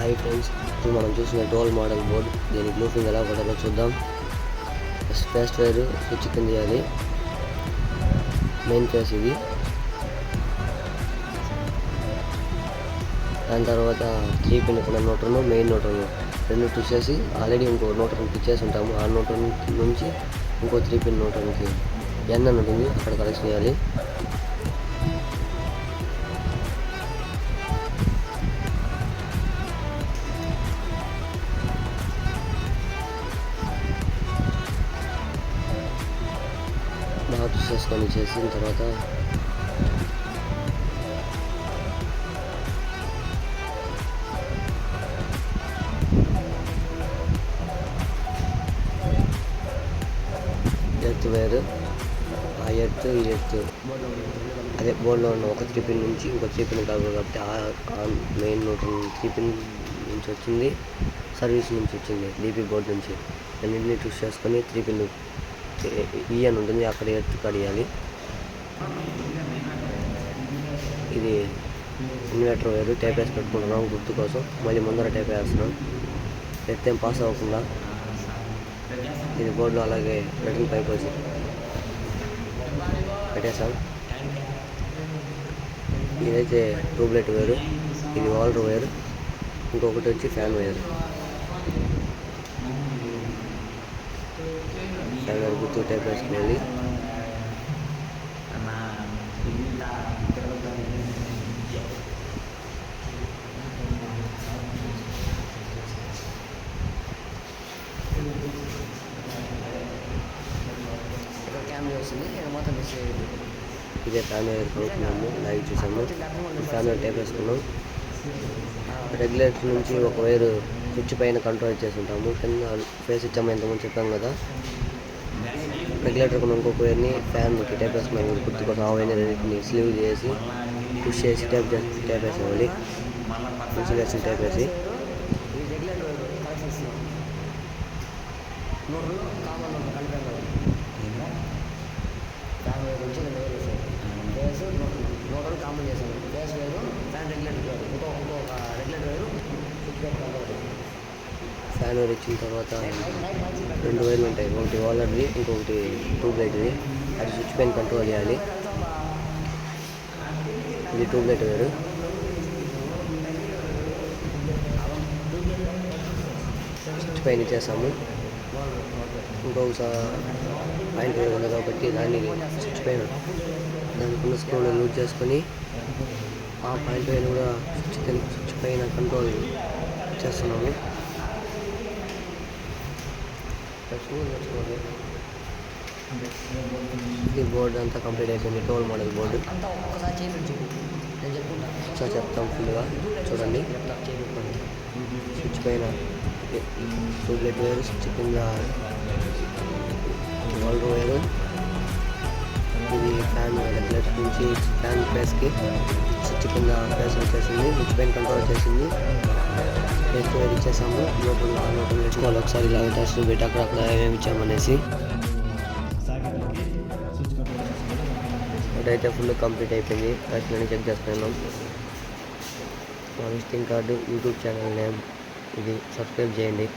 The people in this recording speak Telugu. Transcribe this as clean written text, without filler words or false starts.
హాయ్ ఫ్రెండ్స్, ఇప్పుడు మనం చూసిన 12 మోడల్ బోర్డ్. దీనికి లూపింగ్ ఎలా కొట్టాలో చూద్దాం. ఫస్ట్ వైర్ స్విచ్ కింద చేయాలి. మెయిన్ ఫేస్ ఇది. దాని తర్వాత 3 పిన్ ఉన్న నోటర్ను, మెయిన్ నోటర్ను రెండు చూసేసి ఆల్రెడీ ఇంకో నోటర్ని పిచ్చేసి ఉంటాము. ఆ నోటర్ నుంచి ఇంకో 3 పిన్ నోటర్కి ఎన్ అని ఉంటుంది, అక్కడ కనెక్షన్ చేయాలి. బాగా చూసేసుకొని చేసిన తర్వాత ఎర్త్ వైర్, ఆ ఎర్త్ ఈ ఎర్త్ అదే బోర్డులో ఉన్న ఒక 3 పిన్ నుంచి ఇంకో 3 పిన్ కాదు కాబట్టి ఆ మెయిన్ నోట్ 3 పిన్ నుంచి వచ్చింది, సర్వీస్ నుంచి వచ్చింది, డీపీ బోర్డు నుంచి. అన్నింటినీ చూస్ చేసుకొని 3 పిన్ ఈ అని ఉంటుంది, అక్కడ ఎర్త్ కడియాలి. ఇది ఇన్వర్టర్ వైరు టేప్ వేసి పెట్టుకుంటున్నాం గుర్తు కోసం. మళ్ళీ ముందర టేప్ వేస్తున్నాం, ఎర్త్ ఏం పాస్ అవ్వకుండా. ఇది బోర్డులో అలాగే రిటర్న్ పైప్ వచ్చి పెట్టేసాం. ఇదైతే ట్యూబ్లైట్ వైరు, ఇది వాల్డర్ వైరు, ఇంకొకటి వచ్చి ఫ్యాన్ వైరు. ఫ్యాన్ వైర్ గుర్తు టైప్ వేసుకోవాలి. ఇదే ఫ్యాన్ వైర్ కొనుక్కున్నాము, లైవ్ చూసాము. ఫ్యాన్ వైర్ టైప్ వేసుకున్నాం. రెగ్యులేటర్ నుంచి ఒక వైరు స్విచ్ పైన కంట్రోల్ చేసి ఉంటాము. కింద ఫేస్ ఇచ్చాము, ఎంతమంది చెప్పాము కదా. రెగ్యులేటర్ కొన్న ఇంకొక వైర్ని ఫ్యాన్కి టైప్ వేసుకున్నాము గుర్తు కోసం. ఆ వైర్ని రెండింటిని స్లీవ్ చేసి పుష్ చేసి టైప్ వేసేవాళ్ళి. ఇన్సులేషన్ టైప్ వేసి కామన్ చేసాము. ఫేస్ వేరు, ఫ్యాన్ రెగ్యులేటర్ వేరు, ఇంకొక రెగ్యులేటర్ వేరు, స్విచ్ వేరు కలవాలి. ఫ్యాన్ వైర్ ఇచ్చిన తర్వాత 2 వైర్లు ఉంటాయి, ఒకటి వాలర్ది, ఇంకొకటి ట్యూబ్లైట్ది. అది స్విచ్ పైన కంట్రోల్ చేయాలి. ఇది ట్యూబ్లైట్ వైరు. స్విచ్ పైన ఇచ్చేసాము. ఇంకొకసారి పాయింట్ వైర్ ఉంది కాబట్టి దాన్ని స్విచ్ పైన దానికున్న స్క్రూని లూజ్ చేసుకొని ఆ పాయింట్ వైర్ కూడా స్విచ్ పైన కంట్రోల్ చేస్తున్నాము. ఈ బోర్డు అంతా కంప్లీట్ అయిపోయింది, 12 మోడల్ బోర్డు. ఒకసారి చెప్తాం ఫుల్గా చూడండి. స్విచ్ పైన ట్యూబ్లైట్ వైర్, స్విచ్ కింద వాల్డర్ వైరు, ఇది ఫ్యాన్ రెగ్యులేటర్ నుంచి ఫ్యాన్ ఫేస్కి స్విచ్ కింద ఫేస్ వచ్చేసింది, స్విచ్ పైన కంట్రోల్ చేసింది. టెస్ట్ వైర్ ఇచ్చేసాము. నోట్లు నేర్చుకోవాలి ఒకసారి ఇలా టెస్ట్ పెట్టి అక్కడ ఏమేమి ఇచ్చామనేసి. ఇదైతే ఫుల్ కంప్లీట్ అయిపోయింది. ఫస్ట్ నేను చెక్ చేస్తున్నాం. మా visiting card, YouTube channel name ఇది. సబ్స్క్రైబ్ చేయండి.